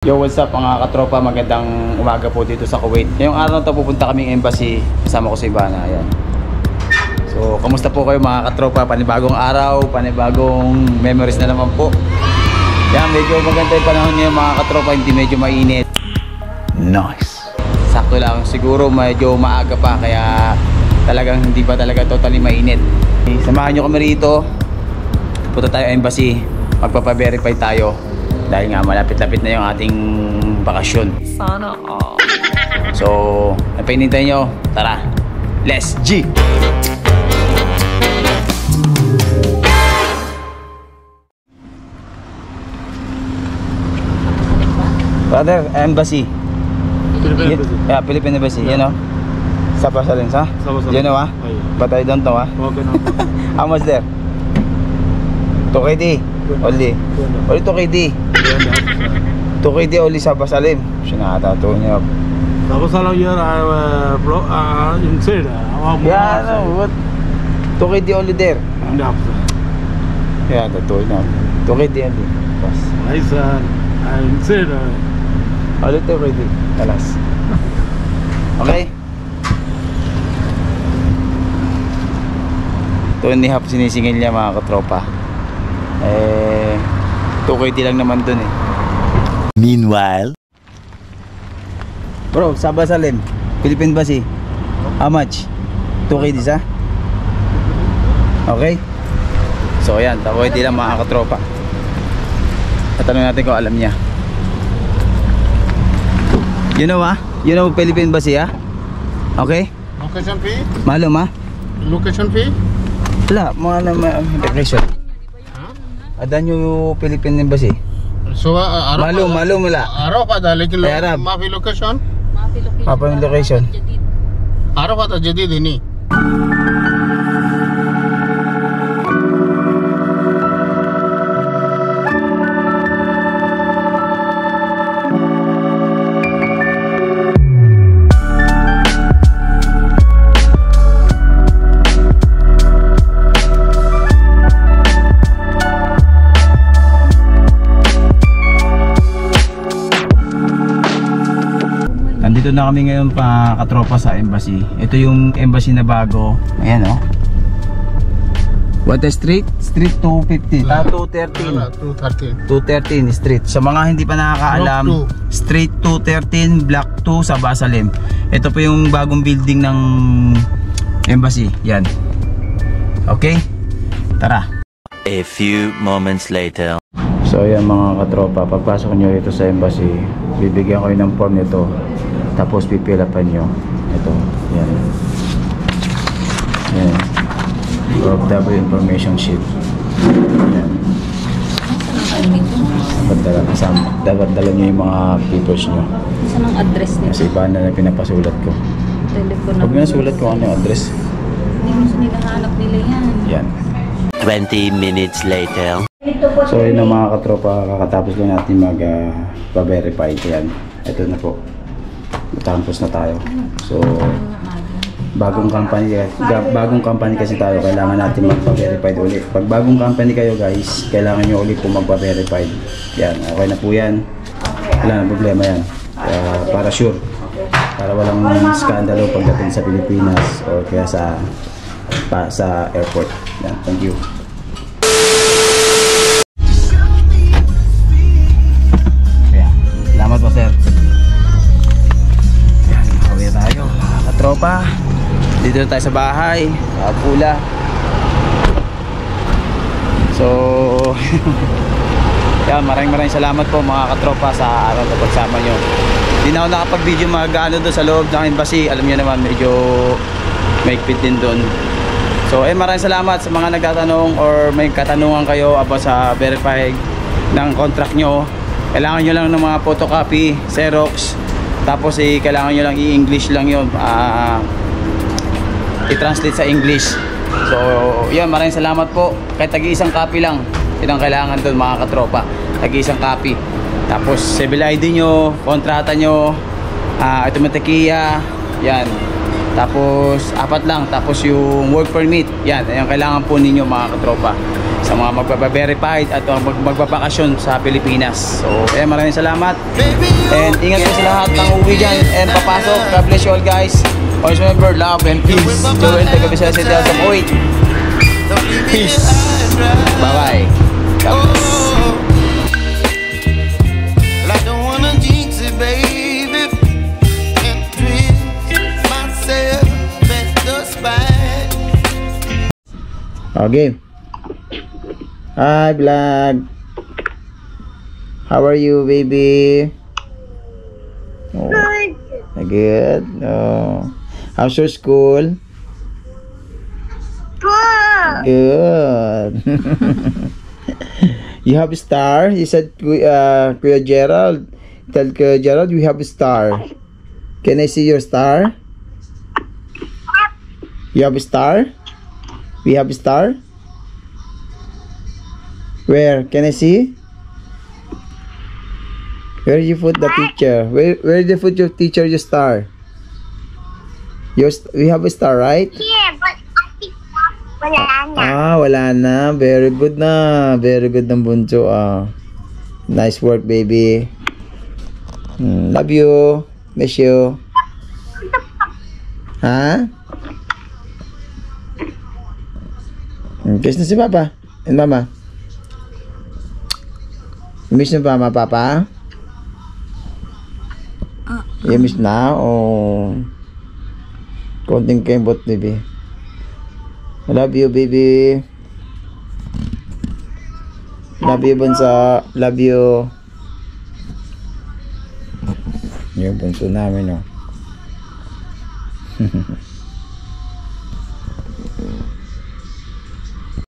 Yo, what's up mga katropa, magandang umaga po dito sa Kuwait. Ngayong araw na to pupunta kaming embassy, kasama ko si Ivana. Ayan. So, kamusta po kayo mga katropa? Panibagong araw, panibagong memories na naman po. Yan, medyo maganda yung panahon ngayon mga katropa, hindi medyo mainit. Nice. Sakto lang, siguro medyo maaga pa, kaya talagang hindi pa talaga totally mainit. Samahan nyo kami rito, punta tayo embassy, magpapa-verify tayo. Dahil nga malapit-lapit na yung ating bakasyon. Sana all. So, napinintay nyo. Tara, let's G! Brother, embassy. Philippine Embassy. Yeah, Philippine Embassy. You know? Sabah Salim, ha? Sabah Salim. You know, ha? But I don't know, ha? Okay na. How much there? 2KD. Only. Only 2KD. 2KD only Sabah Salim. Sinakatato niya. Sabah Salim here inside. Yeah, no, what? 2KD only there. Yeah, that's all now. 2KD only. Bas. Nice. Inside. Only 2KD. Alas. Okay. 2.5 sinisingil niya mga katropa. 2KD lang naman dun eh. Meanwhile, bro, Sabah Salim, Philippine Embassy. How much? 2KD sa? Okay. So ayan, 2KD lang mga katropa. Tatanungin natin kung alam niya. You know ha? You know Philippine Embassy ha? Okay? Location fee? Malum ha? Location fee? Wala, mga integration. Adan yung Philippine Embassy. So, Malum wala. Arab ada, lekin Arab. माफी location? Apa yung location? Arab ada jadid ini. Nandito na kami ngayon pa katropa sa embassy. Ito yung embassy na bago. Ayan oh. What the street? Street 215. 213. 213. 213 street. Sa mga hindi pa nakakaalam, Street 213 Block 2 sa Sabah Salim. Ito po yung bagong building ng embassy. Yan. Okay? Tara. a few moments later. So ayan mga katropa, pagpasok nyo ito sa embassy, bibigyan kayo ng form nito. Tapos pipilapan nyo ito, yan yan, OFW information sheet. Yan, dapat dala nyo yung mga papers nyo. Saan ang address nito? Kasi iba na pinapasulat ko. Telephone Huwag na nasulat ko ano yung address. Hindi mo sinilahanap nila yan. Yan. 20 minutes later. So yun ang mga katropa, kakatapos lang natin mag-verify yan. Ito na po, matapos na tayo. So bagong company kasi tayo, kailangan natin magpa-verify ulit. Pag bagong company kayo guys, kailangan nyo ulit po magpa-verify. Yan, okay na po yan, wala na problema yan. Para sure, para walang skandalo pagdating sa Pilipinas o kaya sa airport. Yan, thank you. Salamat po sir. Yan, nakawin tayo mga katropa. Dito na tayo sa bahay, sa Pula. So yan, maraming salamat po mga katropa sa araw na pagsama nyo. Hindi na ako nakapag-video mag-ano doon sa loob ng embassy. Alam nyo naman, medyo maigpit din doon. So maraming salamat sa mga nagtatanong or may katanungan kayo about sa verify ng contract nyo. Kailangan nyo lang ng mga photocopy, Xerox, tapos kailangan nyo lang i-English lang yun, i-translate sa English. So yun, maraming salamat po. Kahit tagi-isang copy lang, yun ang kailangan doon mga katropa, tagi-isang copy. Tapos civil ID nyo, kontrata nyo, automaticya, yan. Tapos 4 lang, tapos yung work permit, yan, yung kailangan po ninyo mga katropa. sa mga magpapa-verified at magbabakasyon sa Pilipinas. So, maraming salamat. And ingat po sa lahat ng uwi dyan and papasok. God bless you all guys. Always remember, love and peace. Joel, taga-Bisaya City sa Kuwait. Peace. Bye-bye. God bless. I don't wanna jinx it, baby, and twist myself at the spine. Okay. Hi, vlog. How are you, baby? Oh, good. Oh. How's your school? Good. You have a star? You said, Kuya Gerald. Tell Kuya Gerald we have a star. Can I see your star? You have a star? We have a star? Where? Can I see? Where did you put the teacher? Where did you put your teacher your star? We have a star, right? Yeah, but I think wala na. Wala na. Very good na. Very good ng bunso. Nice work, baby. Love you. Miss you. Ha? Kiss na si Papa and Mama. Miss na Mama, Papa? You miss na? Oh. Konting kembot, baby. I love you, baby. Love you, bunso. Love you. Yung bunso namin, oh.